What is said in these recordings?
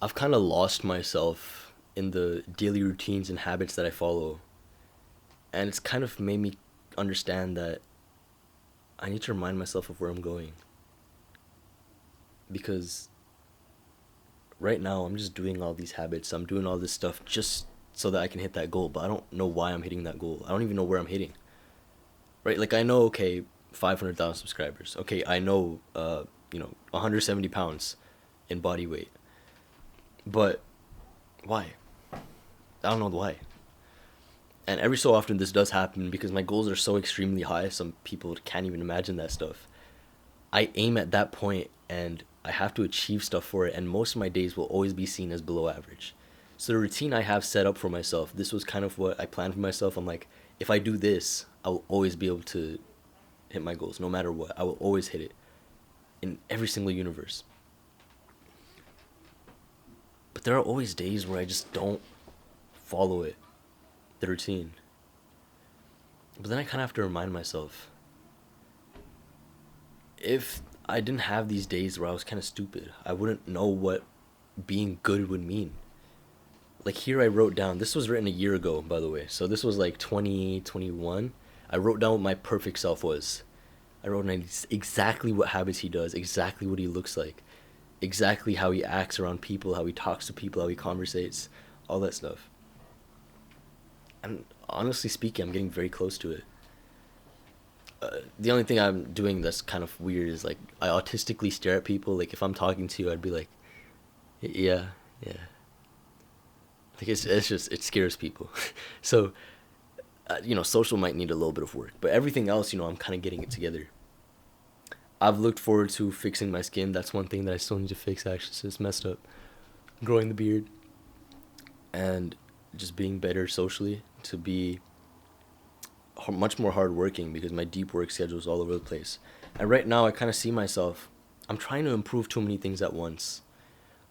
I've kind of lost myself in the daily routines and habits that I follow. And it's kind of made me understand that I need to remind myself of where I'm going. Because right now I'm just doing all these habits. I'm doing all this stuff just so that I can hit that goal, but I don't know why I'm hitting that goal. I don't even know where I'm hitting. Right? Like I know, okay, 500,000 subscribers. Okay, I know 170 pounds in body weight. But why? I don't know why. And every so often this does happen because my goals are so extremely high, some people can't even imagine that stuff. I aim at that point and I have to achieve stuff for it, and most of my days will always be seen as below average. So the routine I have set up for myself, this was kind of what I planned for myself. I'm like, if I do this, I will always be able to hit my goals no matter what. I will always hit it in every single universe. But there are always days where I just don't follow it, the routine. But then I kind of have to remind myself, if I didn't have these days where I was kind of stupid, I wouldn't know what being good would mean. Like here I wrote down, this was written a year ago, by the way. So this was like 2021. I wrote down what my perfect self was. I wrote down exactly what habits he does, exactly what he looks like, exactly how he acts around people, how he talks to people, how he conversates, all that stuff. And honestly speaking, I'm getting very close to it. The only thing I'm doing that's kind of weird is like I autistically stare at people. Like if I'm talking to you, I'd be like, yeah, yeah. Like it's just it scares people. So social might need a little bit of work, but everything else, I'm kind of getting it together. I've looked forward to fixing my skin. That's one thing that I still need to fix actually. So it's messed up. Growing the beard and just being better socially, to be much more hardworking because my deep work schedule is all over the place. And right now, I kind of see myself. I'm trying to improve too many things at once.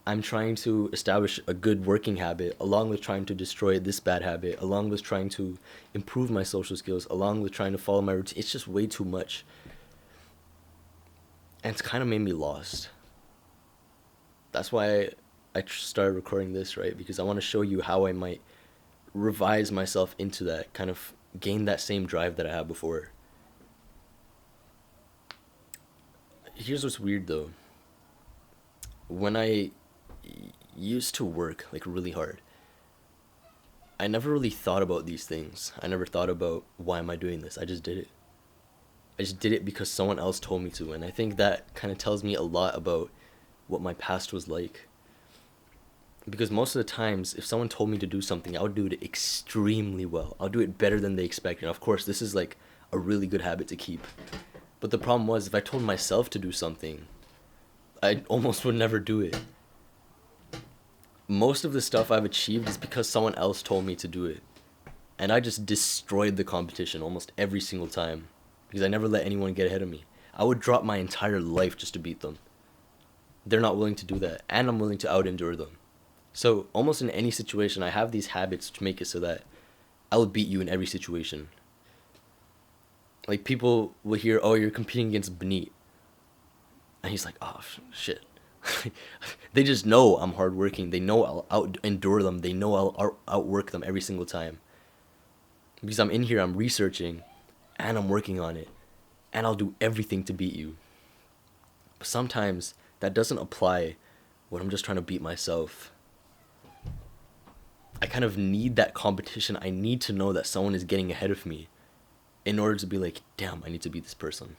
I'm trying to establish a good working habit, along with trying to destroy this bad habit, along with trying to improve my social skills, along with trying to follow my routine. It's just way too much. And it's kind of made me lost. That's why I started recording this, right? Because I want to show you how I might revise myself into that, kind of gain that same drive that I had before. Here's what's weird though. When I used to work like really hard, I never really thought about these things. I never thought about why am I doing this? I just did it. I just did it because someone else told me to, and I think that kind of tells me a lot about what my past was like. Because most of the times, if someone told me to do something, I would do it extremely well. I'll do it better than they expected. Of course, this is like a really good habit to keep. But the problem was, if I told myself to do something, I almost would never do it. Most of the stuff I've achieved is because someone else told me to do it. And I just destroyed the competition almost every single time. Because I never let anyone get ahead of me. I would drop my entire life just to beat them. They're not willing to do that. And I'm willing to out-endure them. So almost in any situation, I have these habits to make it so that I will beat you in every situation. Like people will hear, oh, you're competing against Benit. And he's like, oh, shit. They just know I'm hardworking. They know I'll out-endure them. They know I'll outwork them every single time. Because I'm in here, I'm researching, and I'm working on it. And I'll do everything to beat you. But sometimes that doesn't apply when I'm just trying to beat myself. I kind of need that competition. I need to know that someone is getting ahead of me in order to be like, damn, I need to beat this person.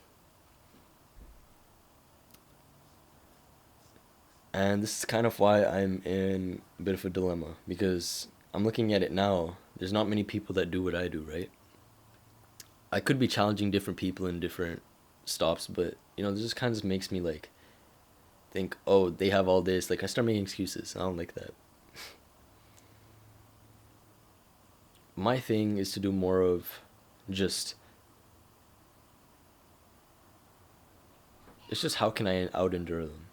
And this is kind of why I'm in a bit of a dilemma, because I'm looking at it now. There's not many people that do what I do, right? I could be challenging different people in different stops, but this just kind of makes me like think, oh, they have all this. Like I start making excuses. I don't like that. My thing is to do more of just, it's just how can I out endure them?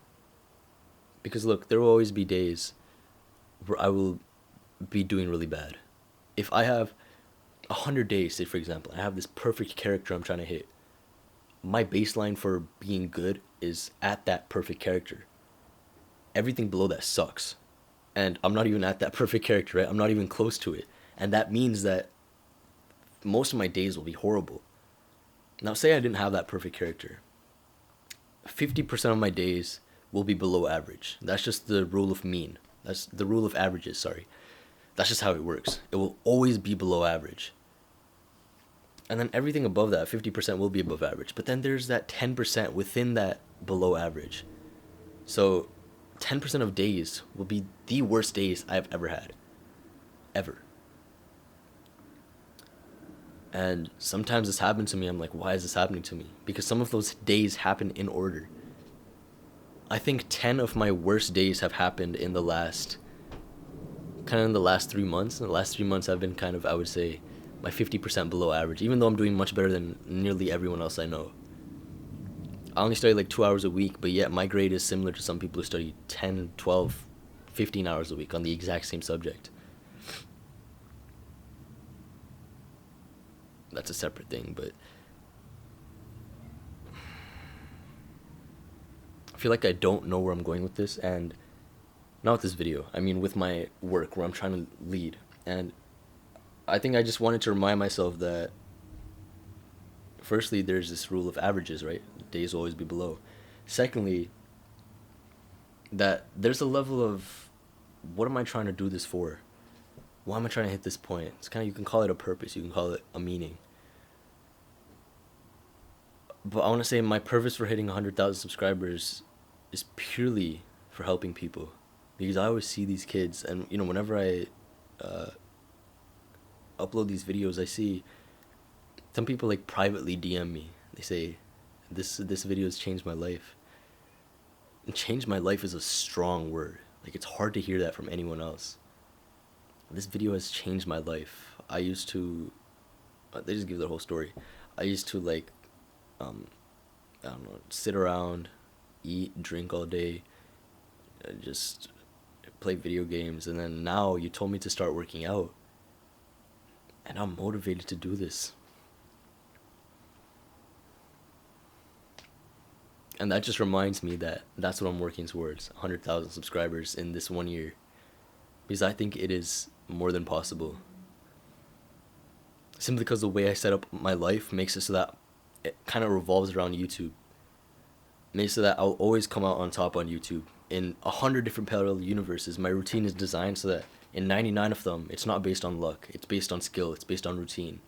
Because look, there will always be days where I will be doing really bad. If I have 100 days, say for example, I have this perfect character I'm trying to hit, my baseline for being good is at that perfect character. Everything below that sucks. And I'm not even at that perfect character, right? I'm not even close to it. And that means that most of my days will be horrible. Now, say I didn't have that perfect character. 50% of my days will be below average. That's just the rule of mean. That's the rule of averages, sorry. That's just how it works. It will always be below average. And then everything above that, 50% will be above average. But then there's that 10% within that below average. So 10% of days will be the worst days I've ever had. Ever. And sometimes this happens to me. I'm like, why is this happening to me? Because some of those days happen in order. I think 10 of my worst days have happened in the last, kind of in the last 3 months. In the last 3 months, I've been kind of, I would say, my 50% below average, even though I'm doing much better than nearly everyone else I know. I only study like 2 hours a week, but yet my grade is similar to some people who study 10, 12, 15 hours a week on the exact same subject. That's a separate thing, but I feel like I don't know where I'm going with this, and not with this video. I mean, with my work where I'm trying to lead. And I think I just wanted to remind myself that, firstly, there's this rule of averages, right? Days will always be below. Secondly, that there's a level of, what am I trying to do this for? Why am I trying to hit this point? It's kind of, you can call it a purpose, you can call it a meaning. But I want to say my purpose for hitting 100,000 subscribers is purely for helping people. Because I always see these kids, and whenever I upload these videos, I see some people like privately DM me. They say, this video has changed my life. And change my life is a strong word. Like, it's hard to hear that from anyone else. This video has changed my life. I used to, they just give the whole story. I used to like, I don't know, sit around, eat, drink all day, just play video games. And then now you told me to start working out. And I'm motivated to do this. And that just reminds me that that's what I'm working towards, 100,000 subscribers in this 1 year. Because I think it is more than possible. Simply because the way I set up my life makes it so that it kind of revolves around YouTube. Makes it so that I'll always come out on top on YouTube. In 100 different parallel universes, my routine is designed so that in 99 of them, it's not based on luck. It's based on skill. It's based on routine.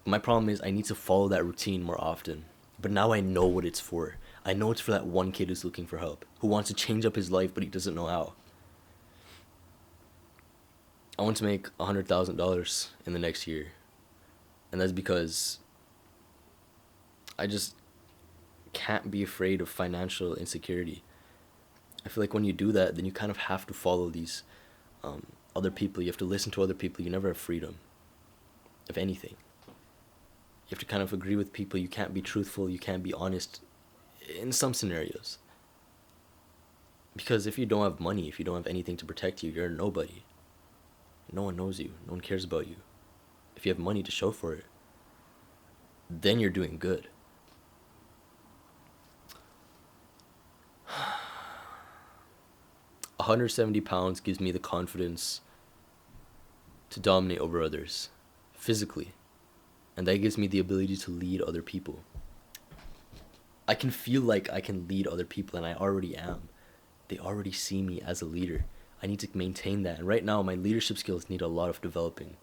My problem is I need to follow that routine more often. But now I know what it's for. I know it's for that one kid who's looking for help, who wants to change up his life, but he doesn't know how. I want to make $100,000 in the next year. And that's because I just can't be afraid of financial insecurity. I feel like when you do that, then you kind of have to follow these other people. You have to listen to other people. You never have freedom of anything. You have to kind of agree with people. You can't be truthful. You can't be honest in some scenarios. Because if you don't have money, if you don't have anything to protect you, you're a nobody. No one knows you. No one cares about you. If you have money to show for it, then you're doing good. £170 gives me the confidence to dominate over others, physically. And that gives me the ability to lead other people. I can feel like I can lead other people, and I already am. They already see me as a leader. I need to maintain that. And right now, my leadership skills need a lot of developing.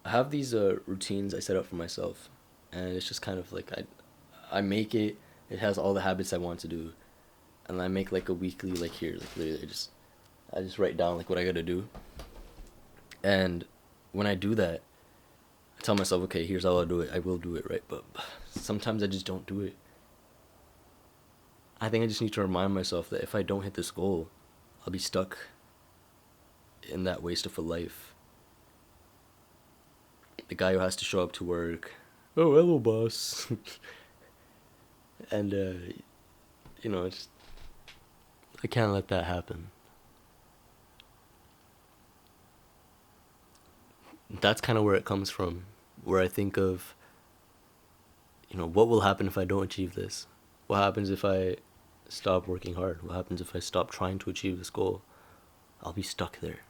I have these routines I set up for myself, and it's just kind of like I make it. It has all the habits I want to do, and I make like a weekly, like here, like literally I just write down like what I gotta do. And when I do that, I tell myself, okay, here's how I'll do it. I will do it, right? But sometimes I just don't do it. I think I just need to remind myself that if I don't hit this goal, I'll be stuck in that waste of a life. The guy who has to show up to work. Oh, hello, boss. And, it's just, I can't let that happen. That's kind of where it comes from, where I think of, what will happen if I don't achieve this? What happens if I stop working hard? What happens if I stop trying to achieve this goal? I'll be stuck there.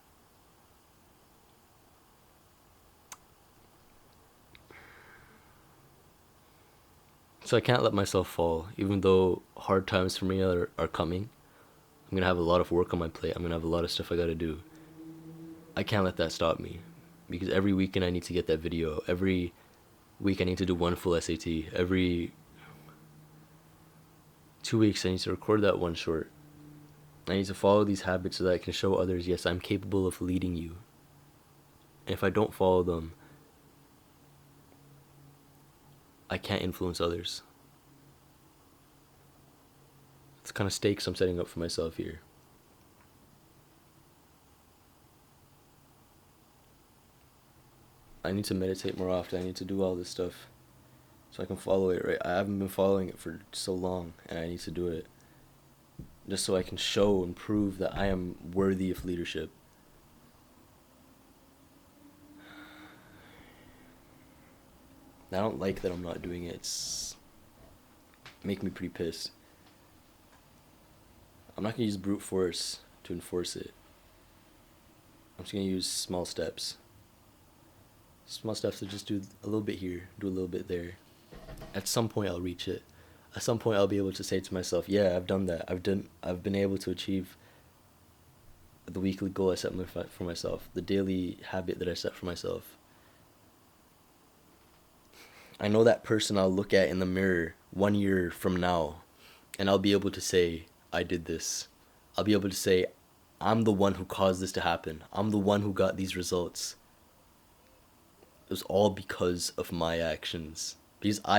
So I can't let myself fall, even though hard times for me are coming. I'm gonna have a lot of work on my plate. I'm gonna have a lot of stuff I gotta do. I can't let that stop me, because every weekend I need to get that video. Every week I need to do one full SAT. Every 2 weeks I need to record that one short. I need to follow these habits so that I can show others, yes, I'm capable of leading you. And if I don't follow them, I can't influence others. It's kind of stakes I'm setting up for myself here. I need to meditate more often. I need to do all this stuff so I can follow it, right? I haven't been following it for so long, and I need to do it just so I can show and prove that I am worthy of leadership. I don't like that I'm not doing it. It's making me pretty pissed. I'm not gonna use brute force to enforce it. I'm just gonna use small steps. Small steps to just do a little bit here, do a little bit there. At some point I'll reach it. At some point I'll be able to say to myself, yeah, I've done that. I've been able to achieve the weekly goal I set for myself, the daily habit that I set for myself. I know that person I'll look at in the mirror 1 year from now, and I'll be able to say, I did this. I'll be able to say, I'm the one who caused this to happen. I'm the one who got these results. It was all because of my actions. Because I